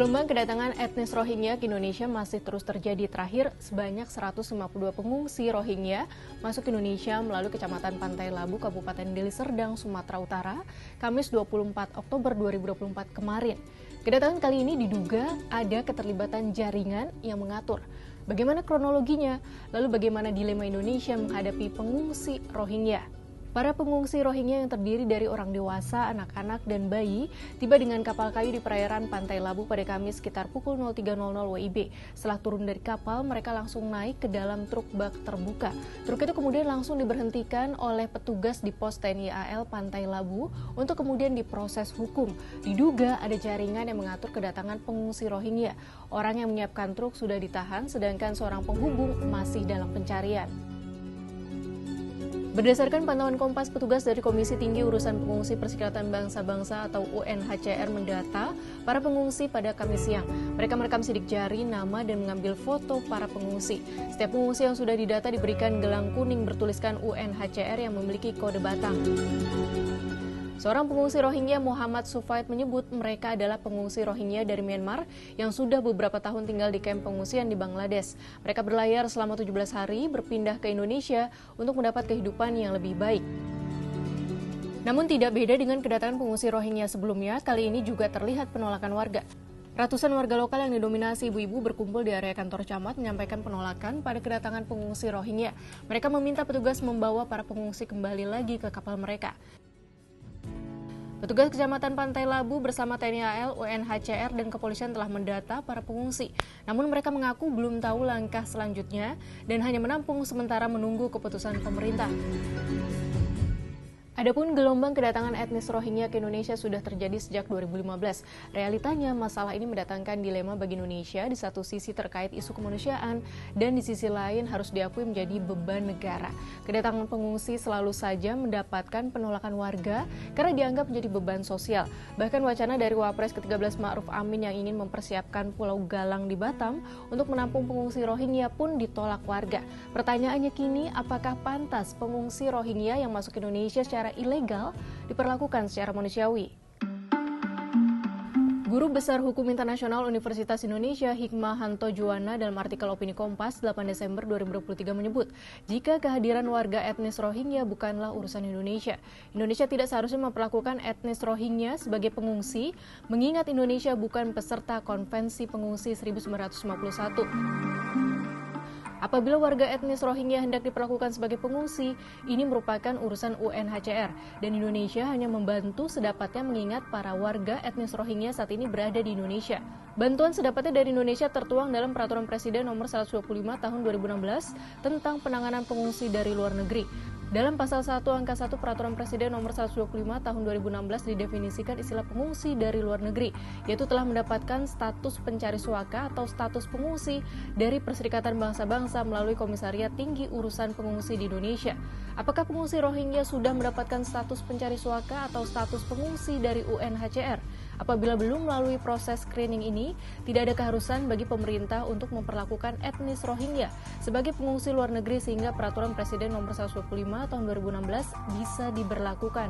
Gelombang kedatangan etnis Rohingya ke Indonesia masih terus terjadi. Terakhir, sebanyak 152 pengungsi Rohingya masuk Indonesia melalui Kecamatan Pantai Labu, Kabupaten Deli Serdang, Sumatera Utara, Kamis 24 Oktober 2024 kemarin. Kedatangan kali ini diduga ada keterlibatan jaringan yang mengatur. Bagaimana kronologinya? Lalu bagaimana dilema Indonesia menghadapi pengungsi Rohingya? Para pengungsi Rohingya yang terdiri dari orang dewasa, anak-anak, dan bayi tiba dengan kapal kayu di perairan Pantai Labu pada Kamis sekitar pukul 03.00 WIB. Setelah turun dari kapal, mereka langsung naik ke dalam truk bak terbuka. Truk itu kemudian langsung diberhentikan oleh petugas di pos TNI AL Pantai Labu untuk kemudian diproses hukum. Diduga ada jaringan yang mengatur kedatangan pengungsi Rohingya. Orang yang menyiapkan truk sudah ditahan, sedangkan seorang penghubung masih dalam pencarian. Berdasarkan pantauan Kompas, petugas dari Komisi Tinggi Urusan Pengungsi Perserikatan Bangsa-Bangsa atau UNHCR mendata para pengungsi pada Kamis siang. Mereka merekam sidik jari, nama, dan mengambil foto para pengungsi. Setiap pengungsi yang sudah didata diberikan gelang kuning bertuliskan UNHCR yang memiliki kode batang. Seorang pengungsi Rohingya, Muhammad Sufaid, menyebut mereka adalah pengungsi Rohingya dari Myanmar yang sudah beberapa tahun tinggal di kamp pengungsian di Bangladesh. Mereka berlayar selama 17 hari berpindah ke Indonesia untuk mendapat kehidupan yang lebih baik. Namun tidak beda dengan kedatangan pengungsi Rohingya sebelumnya, kali ini juga terlihat penolakan warga. Ratusan warga lokal yang didominasi ibu-ibu berkumpul di area kantor camat menyampaikan penolakan pada kedatangan pengungsi Rohingya. Mereka meminta petugas membawa para pengungsi kembali lagi ke kapal mereka. Petugas Kecamatan Pantai Labu bersama TNI AL, UNHCR, dan kepolisian telah mendata para pengungsi. Namun mereka mengaku belum tahu langkah selanjutnya dan hanya menampung sementara menunggu keputusan pemerintah. Adapun gelombang kedatangan etnis Rohingya ke Indonesia sudah terjadi sejak 2015. Realitanya, masalah ini mendatangkan dilema bagi Indonesia, di satu sisi terkait isu kemanusiaan, dan di sisi lain harus diakui menjadi beban negara. Kedatangan pengungsi selalu saja mendapatkan penolakan warga karena dianggap menjadi beban sosial. Bahkan wacana dari Wapres ke-13 Ma'ruf Amin yang ingin mempersiapkan Pulau Galang di Batam untuk menampung pengungsi Rohingya pun ditolak warga. Pertanyaannya kini, apakah pantas pengungsi Rohingya yang masuk ke Indonesia secara ilegal diperlakukan secara manusiawi? Guru Besar Hukum Internasional Universitas Indonesia Hikmahanto Juwana dalam artikel Opini Kompas 8 Desember 2023 menyebut, jika kehadiran warga etnis Rohingya bukanlah urusan Indonesia. Indonesia tidak seharusnya memperlakukan etnis Rohingya sebagai pengungsi, mengingat Indonesia bukan peserta Konvensi Pengungsi 1951. Apabila warga etnis Rohingya hendak diperlakukan sebagai pengungsi, ini merupakan urusan UNHCR, dan Indonesia hanya membantu sedapatnya mengingat para warga etnis Rohingya saat ini berada di Indonesia. Bantuan sedapatnya dari Indonesia tertuang dalam Peraturan Presiden Nomor 125 Tahun 2016 tentang penanganan pengungsi dari luar negeri. Dalam Pasal 1 Angka 1 Peraturan Presiden Nomor 125 Tahun 2016 didefinisikan istilah pengungsi dari luar negeri, yaitu telah mendapatkan status pencari suaka atau status pengungsi dari Perserikatan Bangsa-Bangsa melalui Komisariat Tinggi Urusan Pengungsi di Indonesia. Apakah pengungsi Rohingya sudah mendapatkan status pencari suaka atau status pengungsi dari UNHCR? Apabila belum melalui proses screening ini, tidak ada keharusan bagi pemerintah untuk memperlakukan etnis Rohingya sebagai pengungsi luar negeri sehingga Peraturan Presiden Nomor 125 Tahun 2016 bisa diberlakukan.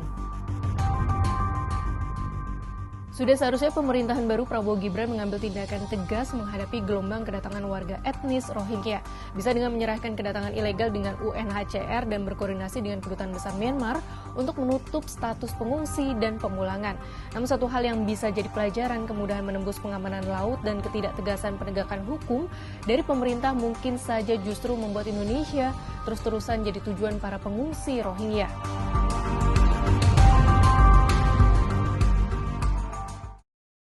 Sudah seharusnya pemerintahan baru Prabowo Gibran mengambil tindakan tegas menghadapi gelombang kedatangan warga etnis Rohingya. Bisa dengan menyerahkan kedatangan ilegal dengan UNHCR dan berkoordinasi dengan Kedutaan Besar Myanmar untuk menutup status pengungsi dan pemulangan. Namun satu hal yang bisa jadi pelajaran, kemudahan menembus pengamanan laut dan ketidaktegasan penegakan hukum dari pemerintah mungkin saja justru membuat Indonesia terus-terusan jadi tujuan para pengungsi Rohingya.